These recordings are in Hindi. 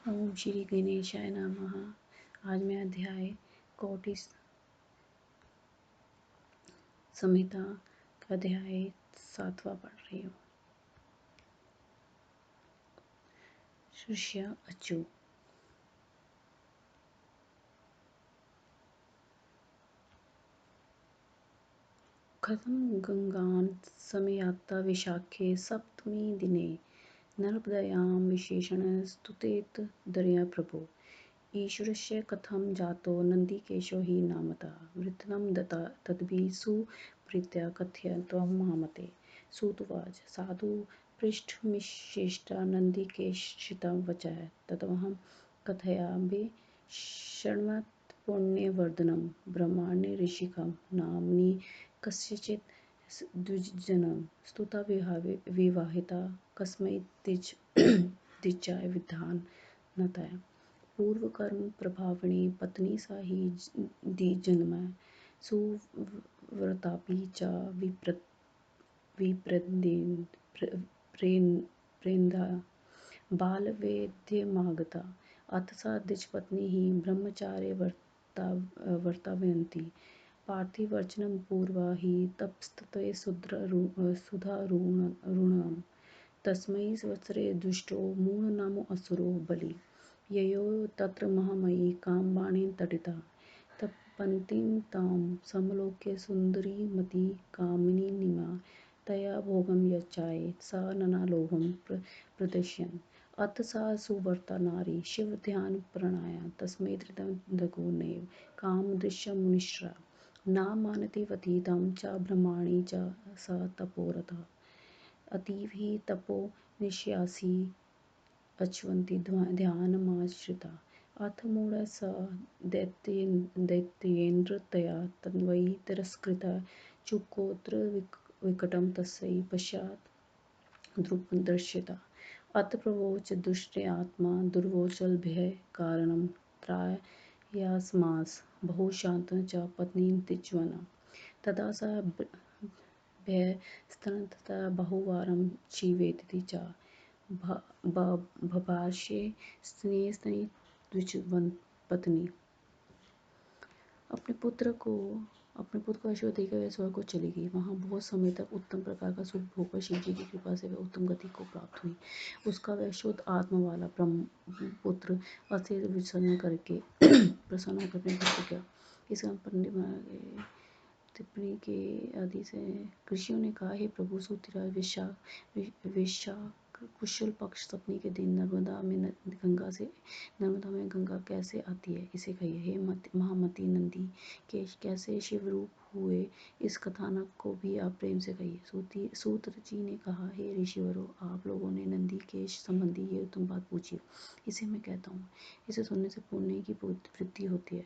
ओम श्री गणेशाय नमः। आज मैं अध्याय कोटि संहिता का अध्याय 7वां पढ़ रही हूँ। शिष्य अच्यु। कथं गंगां समयात्ता विशाखे सप्तमी दिने नर्मदायां विशेषेण स्तुतेत दर्या प्रभो। ईश्वरस्य कथं जातो नन्दिकेशो हि नामतः वृत्तं दत्ता तद्भिः सुप्रीत्या कथयन्त्वं मामते। सूतुवाच साधु पृष्ठमिशिष्टा नन्दिकेशितं वचः तदहं कथयामि शृण्वत्पुण्यवर्धनं ब्रह्माण्य ऋषिकं नाम्नि कस्यचित् द्विजनं स्तुता विवाहिता कस्मै द्विजाय विधानतया पूर्वकर्म प्रभाविणी पत्नी सा हि द्विजन्मः सुव्रतापि च विप्रेन्दा बालवैद्यमागता अथ सा द्विजपत्नी हि ब्रह्मचार्ये वर्तावयन्ती पार्थिवर्चनं पूर्वा हि तपस्तत्त्वे सुधारुणम् तस्मै वत्सरे दुष्टो मूढनामो असुरो बली ययो तत्र महामयी कामबाणेन तडिता तपन्तीं तां समलोक्य सुन्दरीमती कामिनीनिमा तया भोगं यच्चाय सा ननालोभं प्रदर्शयन् अथ सा सुव्रता नारी शिवध्यानपरायणा तस्मै धृतदगो नैव कामदृश्यमुनिश्रा न मानतीवतीतं च ब्रह्माणि च स तपोरता अतीव हि तपो निश्यासी अच्वन्ति ध्यानमाश्रिता अथ मूढा सा दैत्येन्द्र तया तन्वै तिरस्कृता चुकोत्र विकटं तस्यै पश्चात् दृश्यता अथ प्रवोच दुष्टे आत्मा दुर्वोचलभयकारणं त्रायास्मास बहुशान्तं च पत्नीं त्यज्वन तदा सा भयस्तनतः बहुवारं जीवेति च बभाष्ये स्नेहस्तनी द्विजपत्नी अपने पुत्र को ऐश्वर्य देकर वह स्वर्ग को चली गई। वहाँ बहुत समय तक उत्तम प्रकार का सुख भोग कर शिव जी की कृपा से वह उत्तम गति को प्राप्त हुई। उसका वह शुद्ध आत्मा वाला पुत्र अशेष विचरण करके प्रसन्न होकर अपने घर को गया। इसका पंडित टिप्पणी के आदि से ऋषियों ने कहा, हे प्रभु सूतिराज विशाख कुशल पक्ष सप्तमी के दिन नर्मदा में गंगा कैसे आती है, इसे कहिए। हे महामती नंदी केश कैसे शिवरूप हुए, इस कथानक को भी आप प्रेम से कहिए। सूत जी ने कहा, हे ऋषिवरों, आप लोगों ने नंदी केश संबंधी ये उत्तम बात पूछी, इसे मैं कहता हूँ। इसे सुनने से पुण्य की वृद्धि होती है।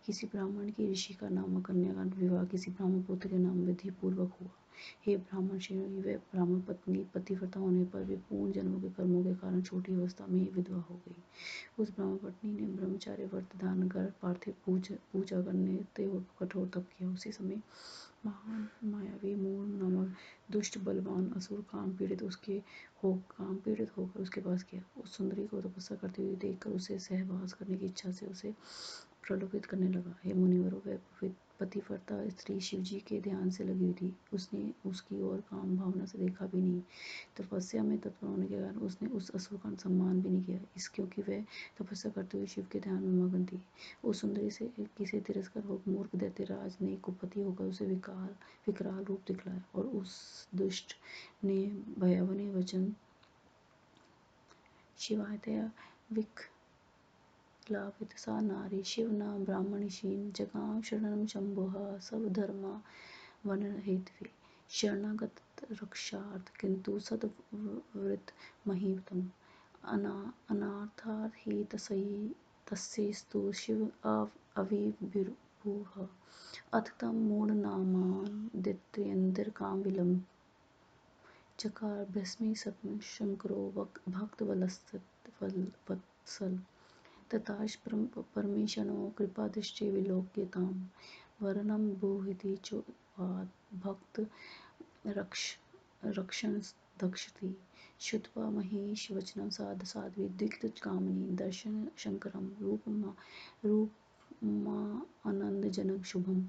किसी ब्राह्मण की ऋषि का नाम कन्या का विवाह किसी ब्राह्मण पुत्र के नाम विधि पूर्वक हुआ। हे ब्राह्मण श्रेणी, वे ब्राह्मण पत्नी पतिव्रता होने पर भी पूर्ण जन्मों के कर्मों के कारण छोटी अवस्था में ही विधवा हो गई। उस ब्राह्मण पत्नी ने ब्रह्मचार्य व्रत धारण कर पार्थिव पूजा करने कठोर तप किया। उसी समय महान मायावी मूल नामक दुष्ट बलवान असुर काम पीड़ित होकर उसके पास गया। उस सुंदरी को तपस्या करते हुए देखकर उसे सहवास करने की इच्छा से उसे प्रलोभित करने लगा। हे मुनिवरों, वह पतिव्रता स्त्री शिवजी के ध्यान से लगी हुई थी। उसने उसकी ओर काम भावना से देखा भी नहीं। तपस्या में तत्पर होने के कारण उसने उस असुर का सम्मान भी नहीं किया, क्योंकि वह तपस्या करते हुए शिव के ध्यान में मग्न थी। उस सुंदरी से किसी तिरस्कार हो मूर्ख दैत्यराज ने कुपति होकर उसे विकराल रूप दिखलाया और उस दुष्ट ने भयावह वचन शिवायतया विक्लापित सा नारी शिव नाम ब्राह्मणीशीन जगाम शरणं शंभुः सर्वधर्मा वनहेतवे शरणागत रक्षार्थ किंतु सद्वृत महीतम अनार्थार्थ ही तस्यैस्तु शिव अविर्भूः अथ तं मूढनामान् दैत्येन्द्रकाम विलम्ब चकार भस्मी शंकरो भक्तवत्सल तथाश परमेशनो कृपादृष्टि विलोक्यतां वरनं ब्रूहीति चोवाच भक्त रक्षणदक्षति श्रुत्वा महेश वचनं साध्वी दिग्कामिनी दर्शन शंकरं रूपमानन्दजनक शुभं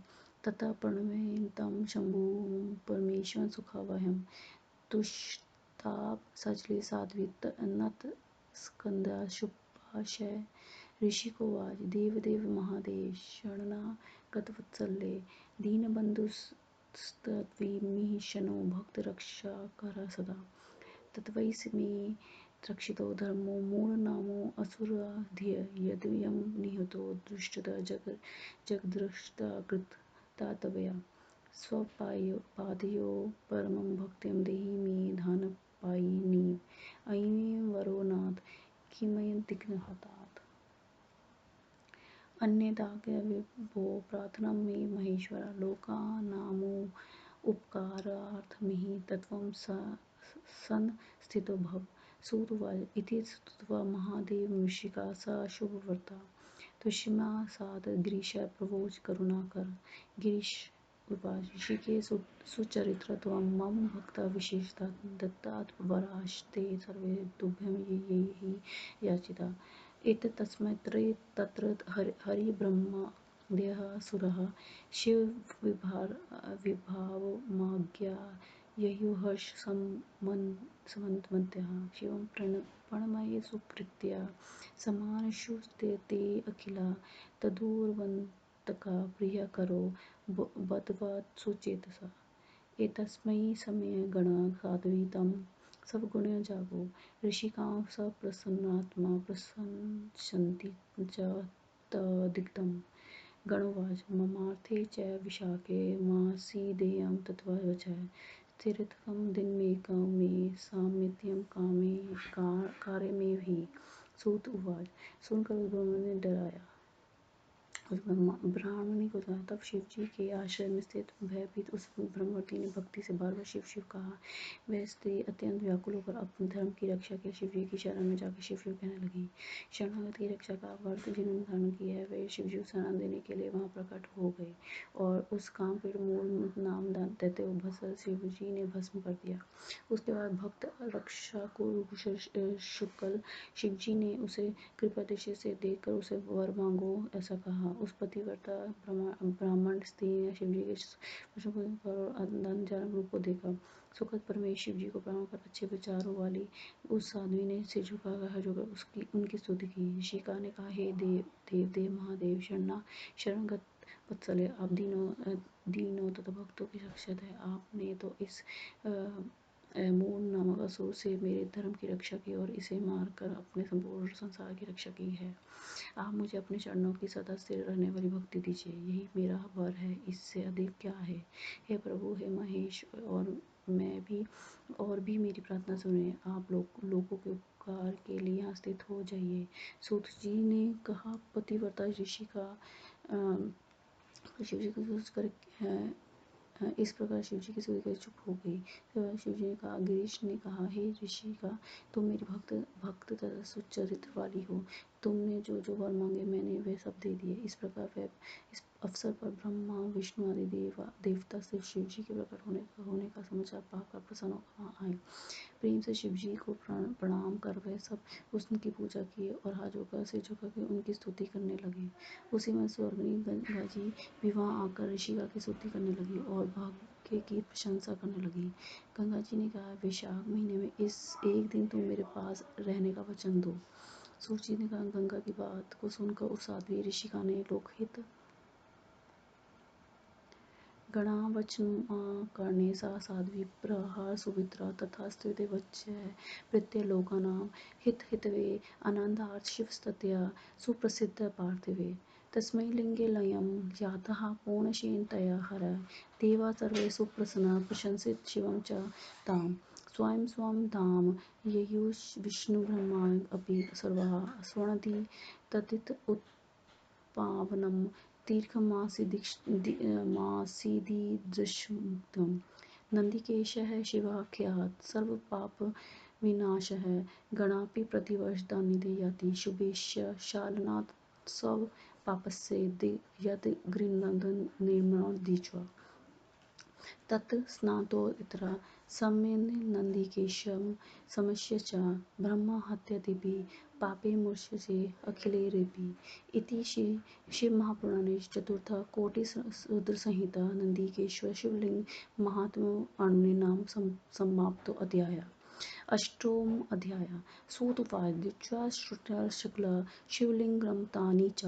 तथा प्रणमयं तं शम्भुं परमेश्वरं सुखावहं तुष्टाप सचले साध्वी नत स्कंदाशुपाशय ऋषिकोवाच देवदेव महादेव शरणागतवत्सले दीनबन्धुस्तत्त्वमीशनो भक्तरक्षाकर सदा तत्त्वैष मे रक्षितो धर्मो मूढनामो असुराधिय यद्यं निहतो दुष्टता जगदृष्टा कृतातवया स्वपादयो परमं भक्तिं देहि मे धानपायिनीव अयमेव वरो नाथ किमयतिघ्नहतात् अन्यदाज्ञाविभो प्रार्थना मे महेश्वरा लोकानामुपकारार्थमिह त्वं संस्थितो भव सूतुवाच इति स्तुत्वा महादेवमृषिका सा शुभव्रता तुष्यमासाद गिरीशः प्रवोच करुणाकर गिरीश उवाच ऋषिकेश सुचरित्र त्वं मम भक्ता विशेषतः दत्तात् वराश्ते सर्वे तुभ्यं ये हि याचिता एतत्तस्मै तत्र हरिब्रह्मादयः सुरः शिवविभावमाज्ञा ययुर्हर्षसमन्वितः शिवं प्रणमये सुकृत्या समानशुस्ते अखिला तदूर्वन्तका प्रियकरो बद्धवत्सुचेतसा एतस्मै समये गणा साध्वी तं सवगुण्य जागो ऋषिकां सप्रसन्नात्मा प्रशंसन्ति च तदिदं गणोवाच ममार्थे च विशाखे मासीदेयं तत्त्ववचः स्थिरतमं दिनमेकं मे सामित्यं कार्यमेव हि सूत उवाच सुनकर उस ब्राह्मण ने डराया उस ब्राह्मणी को कहा तब शिव जी के आश्रय में स्थित भयभीत उस ब्रह्मवती ने भक्ति से बार बार शिव शिव कहा। वह स्त्री अत्यंत व्याकुल होकर अपने धर्म की रक्षा के शिव जी की शरण में जाकर शिव शिव कहने लगी। शरणागत की रक्षा का व्रत जिन्होंने धारण किया है वे शिव जी को शरण देने के लिए वहां प्रकट हो गए और उस कामपीड़ मूल नाम देते हुए शिव जी ने भस्म कर दिया। उसके बाद भक्त रक्षा को शुक्ल शिव जी ने उसे कृपा दृष्टि से देखकर उसे वर मांगो ऐसा कहा। उस पतिव्रता ब्राह्मण स्त्री ने शिवजी के जनक रूप को देखा। सुखद परमेश शिव जी को प्रणाम कर अच्छे विचारों वाली उस साध्वी ने सिर झुकाकर उसकी उनकी स्तुति की। ऋषिका ने कहा हे देव महादेव शरणगत वत्सले आप दीनों तथा भक्तों की रक्षक है। आपने तो इस मूल नामक असुर से मेरे धर्म की रक्षा की और इसे मारकर अपने संपूर्ण संसार की रक्षा की है। आप मुझे अपने चरणों की सदा स्थिर रहने वाली भक्ति दीजिए, यही मेरा वर है, इससे अधिक क्या है। हे प्रभु, हे महेश, और भी मेरी प्रार्थना सुनिए। आप लोगों के उपकार के लिए यहाँ स्थित हो जाइए। सूत जी ने कहा पतिव्रता ऋषि का शिव जी को सोचकर इस प्रकार शिव जी की स्तुति चुप हो गई। शिव जी ने कहा गिरीश ने कहा हे ऋषिका तुम मेरी भक्त तथा सुचरित्र वाली हो। तुमने जो जो वर मांगे मैंने वे सब दे दिए। इस प्रकार वह इस अवसर पर ब्रह्मा विष्णु आदि देवता से शिव जी के प्रकट होने का समाचार पाकर प्रसन्न होकर वहाँ आए। प्रेम से शिव जी को प्रणाम कर वह सब उनकी पूजा किए और हाथ जोड़कर सिर झुका के उनकी स्तुति करने लगे। उसी में स्वर्गनी गंगा जी भी वहाँ आकर ऋषिका की स्तुति करने लगी और भाग्य की प्रशंसा करने लगी। गंगा जी ने कहा वैशाख महीने में इस एक दिन तुम मेरे पास रहने का वचन दो। सूर्य जी ने कहा गंगा की बात को सुनकर उस साध्वी ऋषिका ने लोकहित गणावचनकरणे सा साध्वी प्रहार सुमित्रा तथा स्तुते वच्चः प्रत्यय लोकानां हितवे आनन्दार्थ शिवस्ततया सुप्रसिद्ध पार्थिवे तस्मै लिंगे लयं यातः पूर्णशेन तया हर देवा सर्वे सुप्रसन्ना प्रशंसित शिवं च ताम् स्वयं स्वं धाम ययुः विष्णुब्रह्मा अपि सर्वाः स्वर्णदि तदित उत्पावनं तीर्थमासीदीदृशमुक्तं नन्दिकेशः शिवाख्यात् सर्वपापविनाशः गणापि प्रतिवर्ष दानिदे याति शुभेश्य शालनात् स्वपापस्य यद् गृह्णन्ति निर्मणोदीच्वा तत् स्नातोत्तरा सम्येन नन्दिकेशं समस्य च ब्रह्म हत्यतीति पापे मुच्यते अखिलैरपि इति श्री शिवमहापुराणे चतुर्थ कोटिसूत्रसंहिता नन्दिकेश्वर शिवलिंग महात्म्य नाम समाप्तो अध्याय। अष्टम अध्याय। सूत उवाच द्विजा श्रुत्या शुक्ला शिवलिंगं तानि च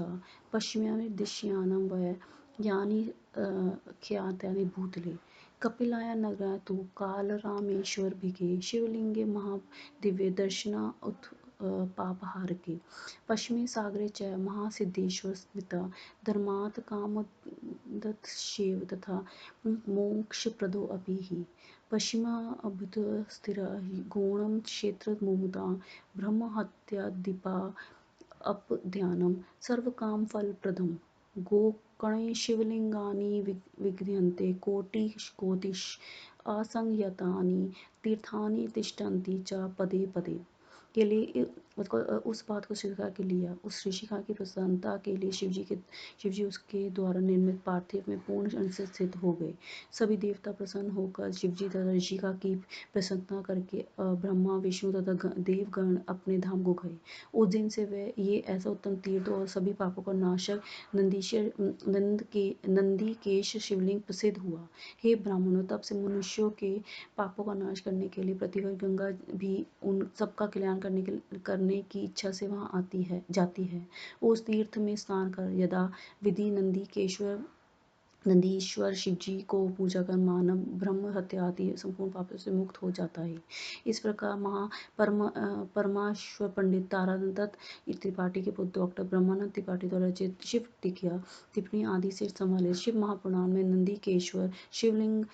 पश्चिमानि दृश्यानि वै यानि ख्यातानि भूतले। कपिलाय नगरे तु कालरामेश्वरभिगे शिवलिंगे महादिव्ये दर्शना पापहारके। पश्चिमे सागरे च महासिद्धेश्वर स्थिता धर्मात् कामदर्थसेव तथा मोक्षप्रदोऽपि हि। पश्चिमाभूतस्थिरा गौणं क्षेत्रमुदा ब्रह्महत्यादिपा अपध्यानं सर्वकामफलप्रदम्। गोकर्णे शिवलिंगानि विद्यन्ते कोटिश असंख्यातानि तीर्थानि तिष्ठन्ति च पदे पदे। के लिए उस बात को स्वीकार कर लिया। उस ऋषिका की प्रसन्नता के लिए शिवजी उसके द्वारा निर्मित पार्थिव में पूर्ण अंश से स्थित हो गए। सभी देवता प्रसन्न होकर शिवजी तथा ऋषिका की प्रसन्नता करके ब्रह्मा विष्णु तथा देवगण अपने धाम को गए। उस दिन से वे ये ऐसा उत्तम तीर्थ और सभी पापों का नाशक नंदीकेश शिवलिंग प्रसिद्ध हुआ। हे ब्राह्मणों, तब से मनुष्यों के पापों का नाश करने के लिए प्रतिवर्ष गंगा भी उन सबका कल्याण करने की इच्छा से वहां जाती है। उस तीर्थ में स्नान कर यदा विधि नंदीश्वर शिवजी को पूजा कर मानव ब्रह्म हत्या आदि संपूर्ण पापों से मुक्त हो जाता है। इस प्रकार परमाश्वर पंडित तारादत्त त्रिपाठी के पुत्र डॉक्टर ब्रह्मानंद त्रिपाठी द्वारा रचित शिव टिप्पणी आदि से संबलित शिव महापुराण में नंदीकेश्वर शिवलिंग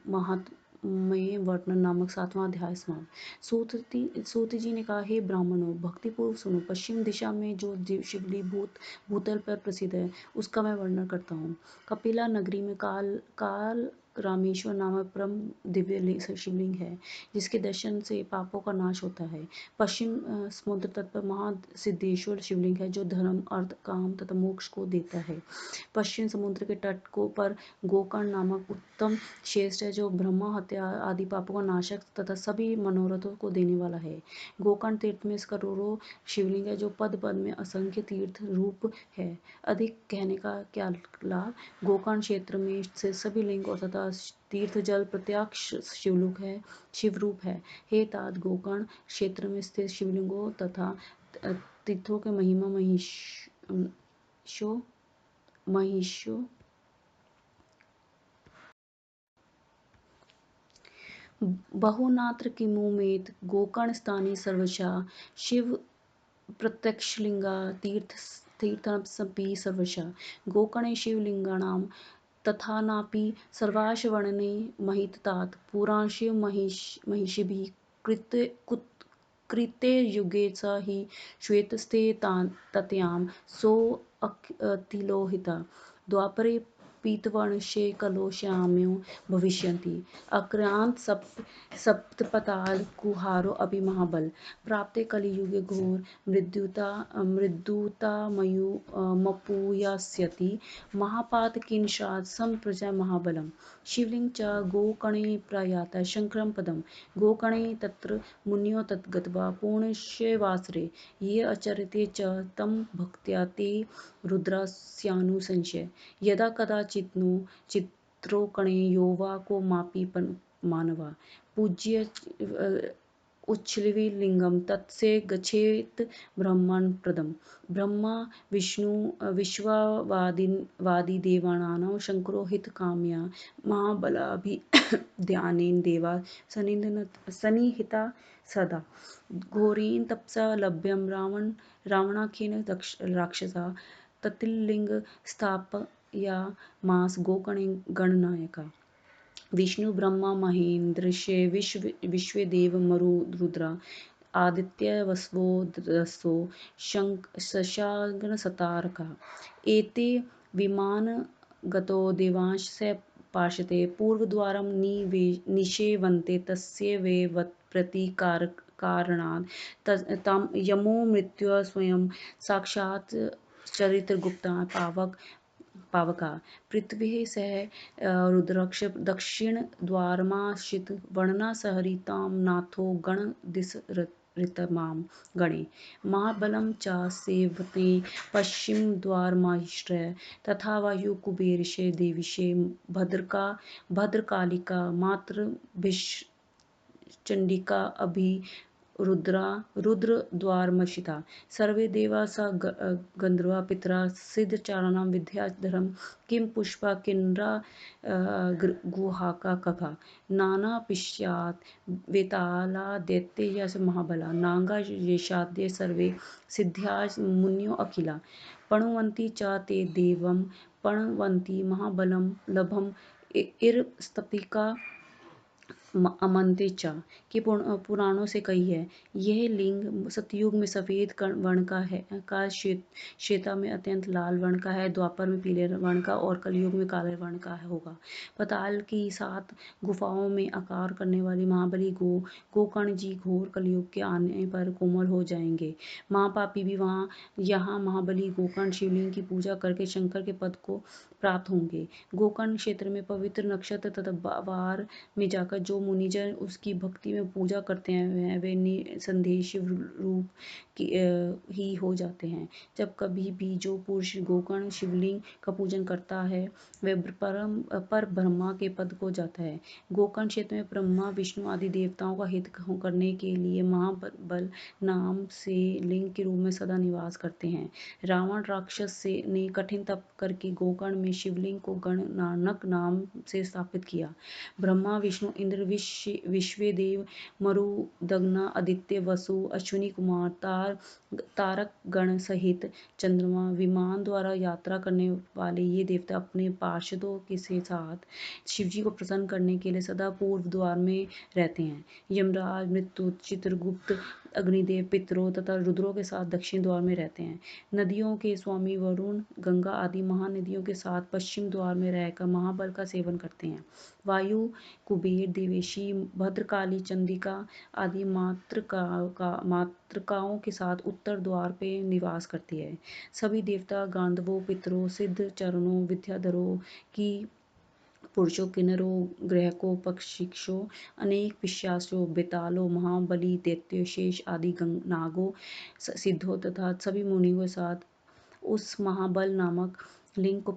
महात्म्य वर्णन नामक 7वां अध्याय समाप्त। सूत जी ने कहा, हे ब्राह्मणों, भक्तिपूर्वक सुनो। पश्चिम दिशा में जो शिवलिंग भूतल पर प्रसिद्ध है उसका मैं वर्णन करता हूँ। कपिला नगरी में काल रामेश्वर नामक परम दिव्य शिवलिंग है जिसके दर्शन से पापों का नाश होता है। पश्चिम समुद्र तट पर महासिद्धेश्वर शिवलिंग है जो धर्म अर्थ काम तथा मोक्ष को देता है। पश्चिम समुद्र के तट पर गोकर्ण नामक उत्तम क्षेत्र है जो ब्रह्म हत्या आदि पापों का नाशक तथा सभी मनोरथों को देने वाला है। गोकर्ण तीर्थ में करोड़ों शिवलिंग है जो पद पद में असंख्य तीर्थ रूप है। अधिक कहने का क्या लाभ। गोकर्ण क्षेत्र में से सभी लिंग और तथा तीर्थ जल प्रत्यक्ष शिवरूप है। हे तात, गोकर्ण क्षेत्र में स्थित शिवलिंगों तथा तीर्थों के महिमा महिष्यो बहुनात्र किमुमेत गोकर्ण स्थाने सर्वशः शिव प्रत्यक्षलिंगा तीर्थमपि सर्वशः। गोकर्णे शिवलिंगानां तथानापि सर्वांशवर्णने महितात पुरांशिव महिषिभिः कृते युगे च हि श्वेतस्ते तत्यां सोऽतिलोहिता द्वापरे पीतवर्णशे कलौ-श्यामौ भविष्यन्ति। अक्रांत सप्तपताल कुहारो अपि महाबल प्राप्ते कलियुगे घोर मृत्युतामपूयास्यति महापातकीनशात् संप्रजा महाबलम्। शिवलिंग च गोकर्णे प्रयाता शंकरं पदम्। गोकर्णे तत्र मुनयो तद्गत्वा पूर्णस्यैवासरे ये आचरते च तं भक्त्या ते रुद्रास्यानुशंस्य। यदा कदाचिन्नो चित्रोकणे यो वा को मापि मानवा पूज्य उच्छ्रविलिंगं तत्से गच्छेत् ब्रह्मणप्रदम्। ब्रह्मा विष्णु विश्वावादिदेवानां शंकरो हितकाम्या महाबलाभिध्यानेन देवा सन्निहिता सदा। घोरेण तपसा लभ्यं रावणाख्येन राक्षसा तत्लिंग स्थापयामास गोकर्णे गणनायका। विष्णु ब्रह्मा महेन्द्रस्य विश्वेदेव मरुद्रा आदित्य वसवो दस्यो शशाङ्कसतारकाः। एते विमानगतो देवांश स पार्षते पूर्वद्वारं निषेवन्ते तस्य वै प्रतिकारणात् यमो मृत्युः स्वयं साक्षात् चरित्रगुप्ता पावक पावका पृथ्वी सह रुद्रक्ष दक्षिण द्वारमाशित वर्णा सहरितां नाथो गण दिश ऋतमाम गणे महाबलं च सेवते पश्चिम द्वारमाश्रय तथा वायु कुबेरशे देविशे भद्रकालिका मातृ चंडिका अभि रुद्रद्वारमशिता सर्वे देवा स गंधर्वा पितरा सिद्धचारणं विद्याधरं किं पुष्पा किन्नरा गुहाका कका नाना पिश्यात् वेताला दैत्ययश महाबला नागा येषाद्य सर्वे सिद्ध्या मुनयो अखिला पणुवन्ति च ते देवं पणवन्ति महाबलं लभम इरस्तपिका अमन्ते चा कि पुराणों से कही है। यह लिंग सतयुग में सफ़ेद वर्ण का है, का श्वेता में अत्यंत लाल वर्ण का है, द्वापर में पीले वर्ण का और कलयुग में काले वर्ण का होगा। पाताल की 7 गुफाओं में आकार करने वाले महाबली गोकर्ण जी घोर कलयुग के आने पर कोमल हो जाएंगे। महापापी भी यहाँ महाबली गोकर्ण शिवलिंग की पूजा करके शंकर के पद को प्राप्त होंगे। गोकर्ण क्षेत्र में पवित्र नक्षत्र तथा वार में जाकर जो मुनिजन उसकी भक्ति में पूजा करते हैं वे निसंदेह शिव रूप ही हो जाते हैं। जब कभी भी जो पुरुष गोकर्ण शिवलिंग का पूजन करता है वह पर ब्रह्मा के पद को जाता है। गोकर्ण क्षेत्र में ब्रह्मा विष्णु आदि देवताओं का हित करने के लिए महाबल नाम से लिंग के रूप में सदा निवास करते हैं। रावण राक्षस ने कठिन तप करके गोकर्ण में शिवलिंग को गणनानक नाम से स्थापित किया। ब्रह्मा विष्णु इंद्र विश्वदेव मरुदगना आदित्य वसु अश्विनी कुमार तारक गण सहित चंद्रमा विमान द्वारा यात्रा करने वाले ये देवता अपने पार्षदों के साथ शिवजी को प्रसन्न करने के लिए सदा पूर्व द्वार में रहते हैं। यमराज मृत्यु चित्रगुप्त अग्निदेव पितरों तथा रुद्रों के साथ दक्षिण द्वार में रहते हैं। नदियों के स्वामी वरुण गंगा आदि महानदियों के साथ पश्चिम द्वार में रहकर महाबल का सेवन करते हैं। वायु कुबेर देवेशी भद्रकाली चंडिका आदि मातृकाओं के साथ उत्तर द्वार पे निवास करती है। सभी देवता गांधर्वों पितरों सिद्ध चरणों विद्याधरों की पुरुषों किन्नरों ग्रहकों पक्षियों अनेक पिशाचों बेतालों महाबली दैत्यों शेष आदि नागों सिद्धों तथा सभी मुनियों के साथ उस महाबल नामक लिंग को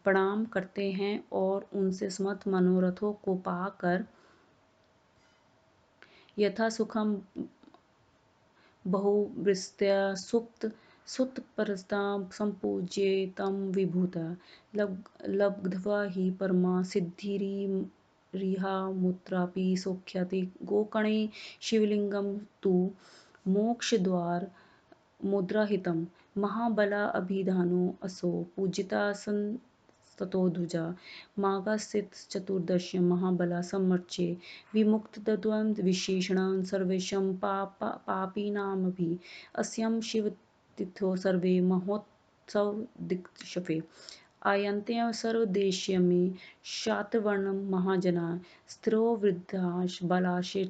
प्रणाम करते हैं और उनसे समस्त मनोरथों को पाकर यथा सुखम बहुवृत्या सुत परस्तां संपूज्य तम विभूता लब्ध्वा हि परमा सिद्धिरिहा मुत्रापि सौख्याति गोकर्णे शिवलिंगम तु मोक्षद्वार मुद्राहितं महाबला अभिधानो असौ पूजिता ततोऽधुजा मागास्थित चतुर्दश्यं महाबला सम्मर्चे विमुक्तद्वन्द्व विशेषणं सर्वेषां पापिनामपि अस्यां शिवतिथौ सर्वे महोत्सवदिक्षफे आयन्त्यं सर्वदेशीयमे शातवर्णं महाजना स्त्रो वृद्धाश बलाशे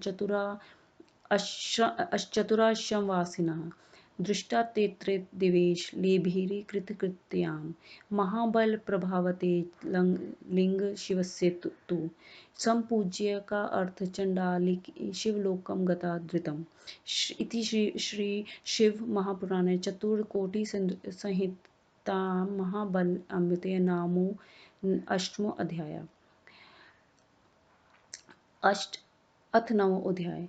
चतुराश्रम वासिनः दृष्टा तेत्रे देवेश लेभिरी कृतकृत्यां महाबल प्रभावते लिंग शिवस्य तु संपूज्य का अर्थ चंडालिक शिवलोकम गता धृतम इति श्री शिव महापुराणे चतुर्कोटि संहिता महाबल अमृते नामो अष्टमो अध्याय। अथ नवो अध्याय।